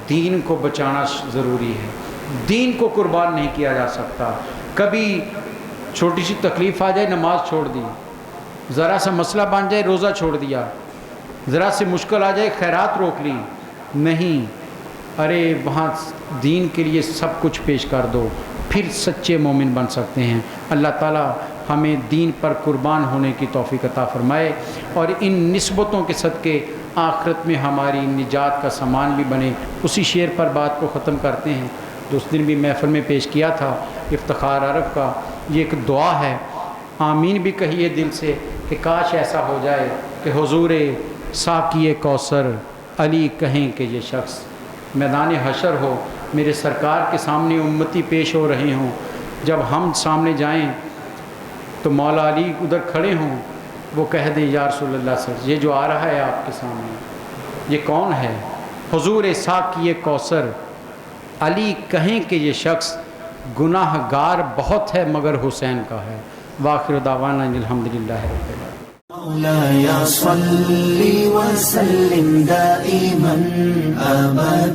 دین کو بچانا ضروری ہے. دین کو قربان نہیں کیا جا سکتا. کبھی چھوٹی سی تکلیف آ جائے نماز چھوڑ دی، ذرا سا مسئلہ بن جائے روزہ چھوڑ دیا، ذرا سے مشکل آ جائے خیرات روک لی. نہیں، ارے وہاں دین کے لیے سب کچھ پیش کر دو، پھر سچے مومن بن سکتے ہیں. اللہ تعالیٰ ہمیں دین پر قربان ہونے کی توفیق عطا فرمائے، اور ان نسبتوں کے صدقے آخرت میں ہماری نجات کا سامان بھی بنے. اسی شعر پر بات کو ختم کرتے ہیں جو اس دن بھی محفل میں پیش کیا تھا، افتخار عرب کا. یہ ایک دعا ہے، آمین بھی کہیے دل سے کہ کاش ایسا ہو جائے کہ حضور ساقی کوثر علی کہیں کہ یہ شخص میدان حشر ہو، میرے سرکار کے سامنے امتی پیش ہو رہے ہوں. جب ہم سامنے جائیں تو مولا علی ادھر کھڑے ہوں، وہ کہہ دیں یا رسول اللہ صلی اللہ علیہ وسلم، یہ جو آ رہا ہے آپ کے سامنے یہ کون ہے؟ حضور ساقی کوثر علی کہیں کہ یہ شخص گناہ گار بہت ہے مگر حسین کا ہے. وآخر دعوانا الحمدللہ رب العالمین. مولاي صل وسلم دائما أبدا